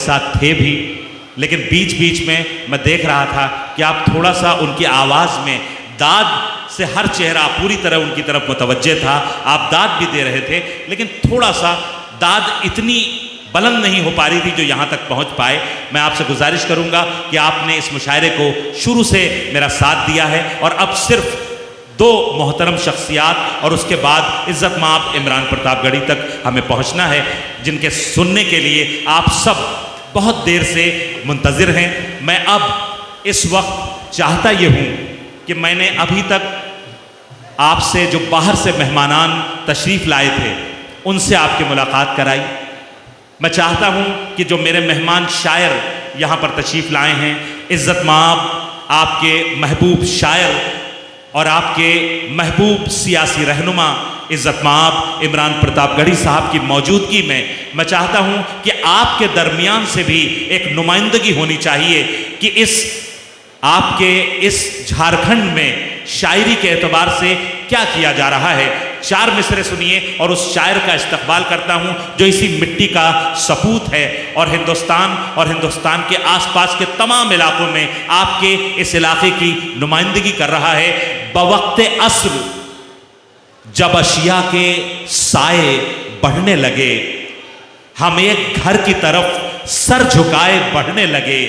साथ थे भी, लेकिन बीच बीच में मैं देख रहा था कि आप थोड़ा सा उनकी आवाज़ में दाद से हर चेहरा पूरी तरह उनकी तरफ मुतवज्जे था। आप दाद भी दे रहे थे, लेकिन थोड़ा सा दाद इतनी बुलंद नहीं हो पा रही थी जो यहाँ तक पहुँच पाए। मैं आपसे गुजारिश करूँगा कि आपने इस मुशायरे को शुरू से मेरा साथ दिया है और अब सिर्फ दो मोहतरम शख्सियात और उसके बाद इज़्ज़त माब इमरान प्रतापगढ़ी तक हमें पहुँचना है, जिनके सुनने के लिए आप सब बहुत देर से मुंतज़िर हैं। मैं अब इस वक्त चाहता ये हूँ कि मैंने अभी तक आपसे जो बाहर से मेहमानान तशरीफ़ लाए थे उनसे आपकी मुलाकात कराई। मैं चाहता हूँ कि जो मेरे मेहमान शायर यहाँ पर तशरीफ़ लाए हैं, इज़्ज़त माब आपके महबूब शायर और आपके महबूब सियासी रहनुमा इज़्ज़त माब इमरान प्रतापगढ़ी साहब की मौजूदगी में मैं चाहता हूँ कि आपके दरमियान से भी एक नुमाइंदगी होनी चाहिए कि आपके इस झारखंड में शायरी के एतबार से क्या किया जा रहा है। चार मिसरे सुनिए और उस शायर का इस्तकबाल करता हूँ जो इसी मिट्टी का सपूत है और हिंदुस्तान के आसपास के तमाम इलाकों में आपके इस इलाके की नुमाइंदगी कर रहा है। बवक्ते अस्र जब अशिया के साए बढ़ने लगे, हम एक घर की तरफ सर झुकाए बढ़ने लगे।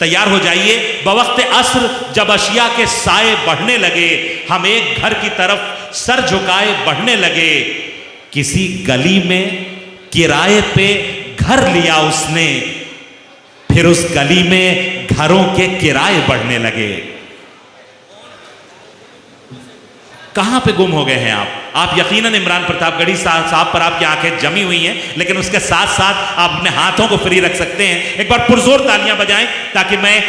तैयार हो जाइए। बवक्ते अस्र जब अशिया के साए बढ़ने लगे, हम एक घर की तरफ सर झुकाए बढ़ने लगे। किसी गली में किराए पे घर लिया उसने, फिर उस गली में घरों के किराए बढ़ने लगे। कहां पे गुम हो गए हैं आप यकीनन इमरान प्रतापगढ़ी साहब पर आपकी आंखें जमी हुई हैं, लेकिन उसके साथ साथ आप अपने हाथों को फ्री रख सकते हैं। एक बार पुरजोर तालियां बजाएं ताकि मैं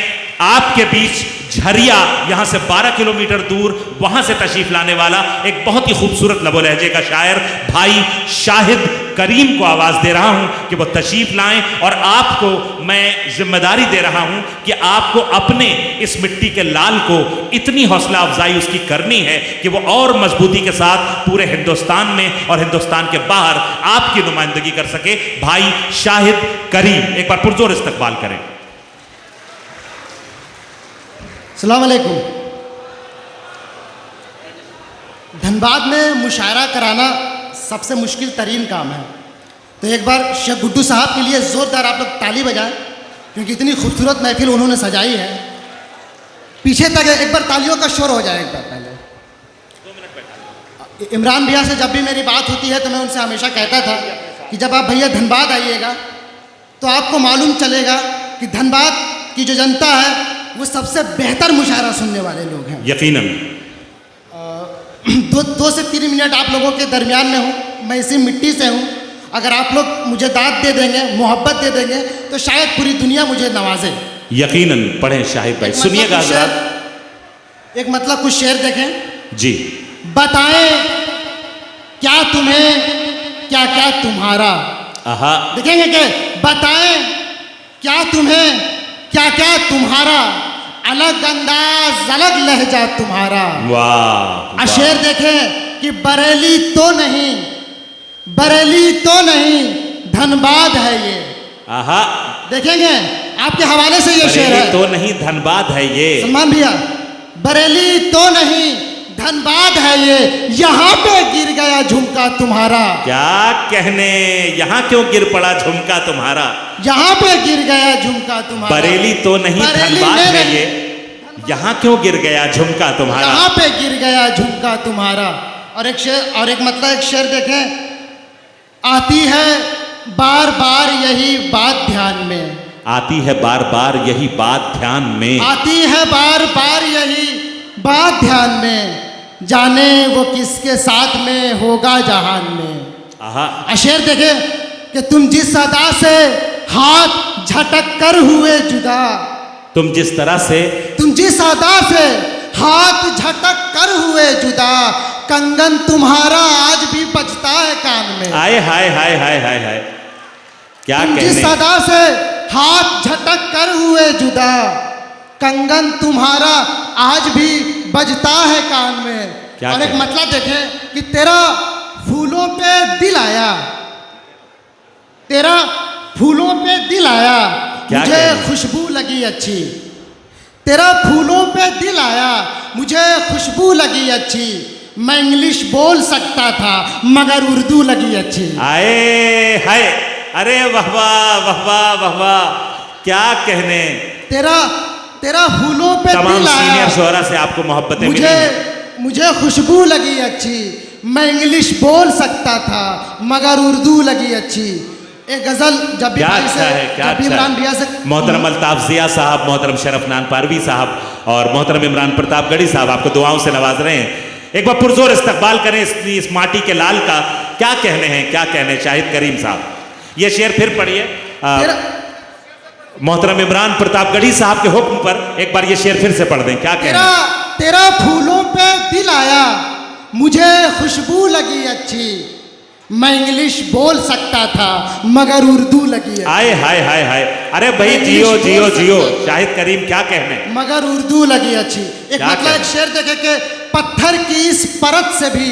आपके बीच झरिया यहाँ से 12 किलोमीटर दूर वहाँ से तशरीफ़ लाने वाला एक बहुत ही खूबसूरत लबो लहजे का शायर भाई शाहिद करीम को आवाज़ दे रहा हूँ कि वो तशरीफ़ लाएं और आपको मैं जिम्मेदारी दे रहा हूँ कि आपको अपने इस मिट्टी के लाल को इतनी हौसला अफजाई उसकी करनी है कि वो और मजबूती के साथ पूरे हिंदुस्तान में और हिंदुस्तान के बाहर आपकी नुमाइंदगी कर सके। भाई शाहिद करीम, एक बार पुरजोर इस्तकबाल करें। अस्सलाम वालेकुम। धनबाद में मुशायरा कराना सबसे मुश्किल तरीन काम है, तो एक बार शेख गुड्डू साहब के लिए ज़ोरदार आप लोग ताली बजाएं, क्योंकि इतनी खूबसूरत महफिल उन्होंने सजाई है। पीछे तक एक बार तालियों का शोर हो जाए। एक बार पहले इमरान भैया से जब भी मेरी बात होती है तो मैं उनसे हमेशा कहता था कि जब आप भैया धनबाद आइएगा तो आपको मालूम चलेगा कि धनबाद की जो जनता है वो सबसे बेहतर मुशायरा सुनने वाले लोग हैं। यकीनन। दो से 3 मिनट आप लोगों के दरमियान में हूँ, मैं इसी मिट्टी से हूँ। अगर आप लोग मुझे दाद दे देंगे, मोहब्बत दे देंगे तो शायद पूरी दुनिया मुझे नवाजे। यकीनन। पढ़ें शाहिद भाई, सुनिएगा हज़रात। एक मतलब कुछ शेर देखें जी। बताएं क्या तुम्हें क्या क्या तुम्हारा। आहा। देखेंगे क्या? बताएं क्या तुम्हें क्या क्या तुम्हारा, अलग अंदाज अलग लहजा तुम्हारा। वाह। शेर देखें कि बरेली तो नहीं धनबाद है ये। आहा। देखेंगे आपके हवाले से ये शेर है। तो नहीं धनबाद है ये। सलमान भैया, बरेली तो नहीं धनबाद है ये, यहाँ पे गिर गया झुमका तुम्हारा। क्या कहने, यहाँ क्यों गिर पड़ा झुमका तुम्हारा? यहाँ पे गिर गया झुमका तुम्हारा। बरेली तो नहीं धनबाद है ये, यहाँ क्यों गिर गया झुमका तुम्हारा? यहाँ पे गिर गया झुमका तुम्हारा। और एक शेर, और एक मतलब एक शेर देखें, आती है बार बार यही बात ध्यान में। आती है बार बार यही बात ध्यान में। आती है बार बार यही बात ध्यान में, जाने वो किसके साथ में होगा जहान में। आहा। शेर देखे कि तुम जिस अदा से हाथ झटक कर हुए जुदा, तुम जिस तरह से, तुम जिस अदा से हाथ झटक कर हुए जुदा, कंगन तुम्हारा आज भी बजता है कान में। आए हाय हाय हाय हाय हाय, क्या कहने। जिस अदा से हाथ झटक कर हुए जुदा, कंगन तुम्हारा आज भी बजता है कान में। और एक मतलब देखें कि तेरा फूलों पे दिल आया, तेरा फूलों पे दिल आया, क्या मुझे कहना? खुशबू लगी अच्छी। तेरा फूलों पे दिल आया, मुझे खुशबू लगी अच्छी। मैं इंग्लिश बोल सकता था मगर उर्दू लगी अच्छी। आए हाय, अरे वाह वाह वाह वाह वाह वाह, क्या कहने। तेरा फूलों पे तमाम दिल आया, सीनियर शोहरा से आपको मोहब्बतें मिली हैं। मुझे खुशबू लगी अच्छी। मैं इंग्लिश बोल सकता था मगर उर्दू लगी अच्छी। एक गजल जब भी क्या भाई अच्छा से, है, क्या जब भी अच्छा इमरान भैया से, है। मोहतरम अल्ताफ जिया साहब, मोहतरम शरफनान पारवी साहब और मोहतरम इमरान प्रतापगढ़ी साहब आपको दुआओं से नवाज रहे हैं। एक बार पुरजोर इस्तकबाल करें इस माटी के लाल का। क्या कहने हैं, क्या कहने शाहिद करीम साहब। ये शेर फिर पढ़िए मोहतरम इमरान प्रतापगढ़ी साहब के हुक्म पर। एक बार ये शेर फिर से पढ़ दें, क्या कहना। तेरा फूलों पे दिल आया, मुझे खुशबू लगी अच्छी। मैं इंग्लिश बोल सकता था मगर उर्दू लगी। आए हाय हाय हाय, अरे भाई जियो जियो जियो शाहिद करीम, क्या कहने मगर उर्दू लगी अच्छी। एक मतलब एक शेर देखे कि पत्थर की इस परत से भी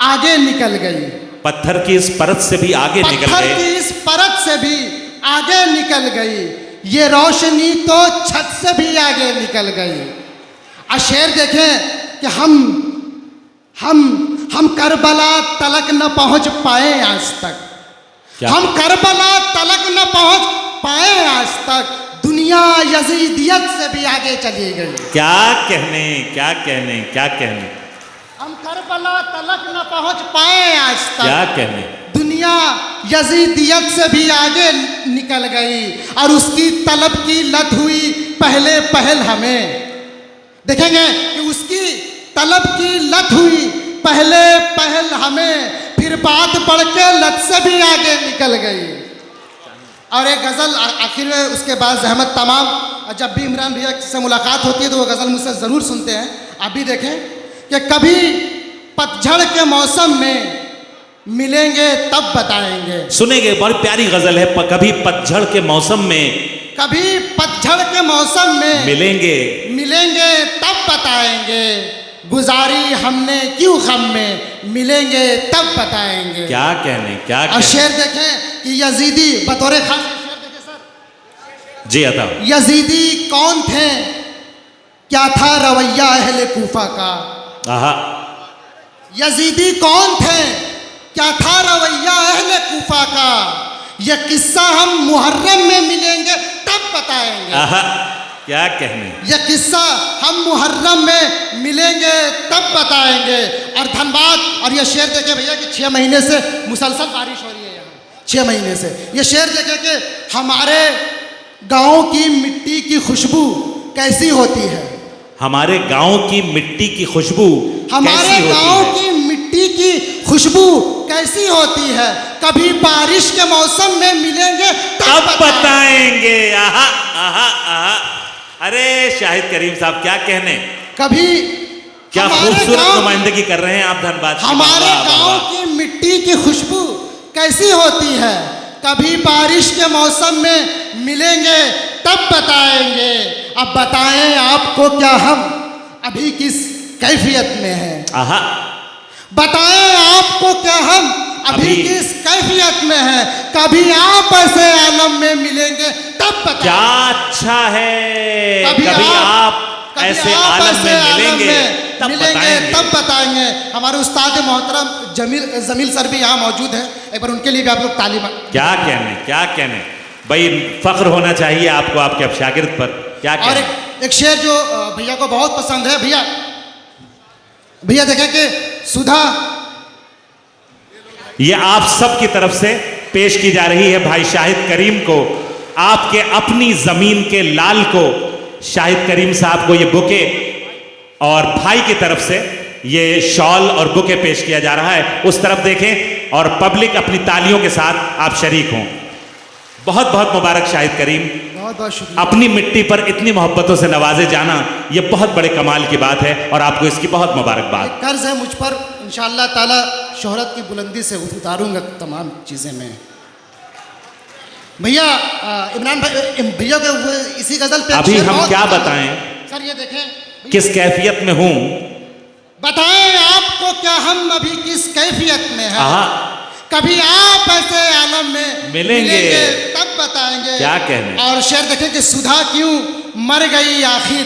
आगे निकल गई। पत्थर की इस परत से भी आगे निकल पत्थर गए। की इस परत से भी आगे निकल गई। ये रोशनी तो छत से भी आगे निकल गई। और शेर देखें कि हम करबला तलक न पहुंच पाए आज तक। हम करबला तलक न पहुंच पाए आज तक। दुनिया यजीदियत से भी आगे चली गई। क्या कहने, क्या कहने, क्या कहने। हम करबला तलक न पहुंच पाए आज तक। क्या कहने। दुनिया यजीदियत से भी आगे निकल गई और उसकी तलब की लत हुई पहले पहल हमें। देखेंगे कि उसकी तलब की लत हुई पहले पहल हमें, फिर बात बढ़ के लत से भी आगे निकल गई। और एक गज़ल आखिर में उसके बाद जहमत तमाम। जब भी इमरान भैया से मुलाकात होती है तो वो गज़ल मुझसे ज़रूर सुनते हैं। आप भी देखें कि कभी पतझड़ के मौसम में मिलेंगे तब बताएंगे। सुनेंगे, बड़ी प्यारी गज़ल है। कभी पतझड़ के मौसम में, कभी पतझड़ के मौसम में मिलेंगे तब बताएंगे। गुजारी हमने क्यों गम में, मिलेंगे तब बताएंगे। क्या कहने, क्या कहने। और शेर देखें कि यजीदी बतौर खास शेर देखें सर। जी अता। यजीदी कौन थे, क्या था रवैया अहले कूफा का। आहा। यजीदी कौन थे, क्या था रवैया अहले कूफा का। यह किस्सा हम मुहर्रम में मिलेंगे तब बताएंगे। आहा, क्या कहने। यह किस्सा हम मुहर्रम में मिलेंगे तब बताएंगे। और धनबाद, और यह शेर देखे भैया कि 6 महीने से मुसलसल बारिश हो रही है यहाँ, 6 महीने से। यह शेर देखे कि हमारे गाँव की मिट्टी की खुशबू कैसी होती है। हमारे गांव की मिट्टी की खुशबू हमारे गांव की मिट्टी की खुशबू कैसी होती है। कभी बारिश के मौसम में मिलेंगे तब बताएंगे। आहा आहा आहा, अरे शाहिद करीम साहब, क्या कहने। कभी क्या खूबसूरत नुमाइंदगी कर रहे हैं आप धनबाद। हमारे गांव की मिट्टी की खुशबू कैसी होती है। कभी बारिश के मौसम में मिलेंगे तब बताएंगे। अब बताएं आपको क्या हम अभी किस कैफियत में हैं। आहा। बताएं आपको क्या हम अभी किस कैफियत में हैं। कभी आप ऐसे आलम में मिलेंगे तब बताएंगे। क्या अच्छा है। कभी आप ऐसे आलम में मिलेंगे तब बताएंगे। हमारे उस्ताद मोहतरम जमील सर भी यहाँ मौजूद हैं। एक बार उनके लिए भी आप लोग ताली। क्या कहने, क्या कहने भाई। फख्र होना चाहिए आपको आपके अब शागिर्द पर। क्या कहने। और एक शेर जो भैया को बहुत पसंद है। भैया देखें कि सुधा, ये आप सब की तरफ से पेश की जा रही है भाई शाहिद करीम को, आपके अपनी जमीन के लाल को, शाहिद करीम साहब को ये बुके और भाई की तरफ से ये शॉल और बुके पेश किया जा रहा है। उस तरफ देखें और पब्लिक अपनी तालियों के साथ आप शरीक हों। बहुत बहुत मुबारक शाहिद करीम। बहुत बहुत शुक्रिया। अपनी मिट्टी पर इतनी मोहब्बतों से नवाजे जाना ये बहुत बड़े कमाल की बात है और आपको इसकी बहुत मुबारकबाद। कर्ज है मुझ पर, इंशाअल्लाह ताला शोहरत की बुलंदी से उतारूंगा तमाम चीज़ें मैं। भैया इमरान भाई, भैया के इसी गजल पे अभी हम क्या बताएं सर। ये देखें किस कैफियत में हूं। बताएं आपको क्या हम अभी किस कैफियत में हैं। कभी आप ऐसे आलम में मिलेंगे तब बताएंगे। क्या कहने। और शेर देखें कि सुधा क्यों मर गई आखिर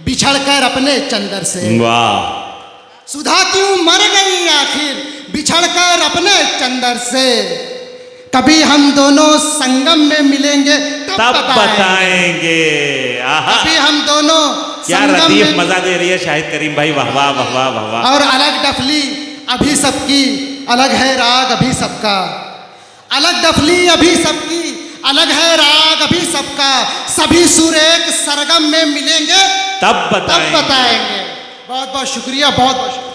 बिछड़कर अपने चंदर से। वाह। सुधा क्यों मर गई आखिर बिछड़कर अपने चंदर से। कभी हम दोनों संगम में मिलेंगे तब बताएंगे। आहा, कभी हम दोनों क्या संगम लतीफ में। मजा दे रही है शाहिद करीम भाई, वाह वाह वाह वाह वाह वाह। और अलग डफली अभी सबकी अलग है राग अभी सबका। अलग डफली अभी सबकी अलग है राग अभी सबका। सभी सुर एक सरगम में मिलेंगे तब बताएंगे। बहुत बहुत शुक्रिया, बहुत बहुत शुक्रिया।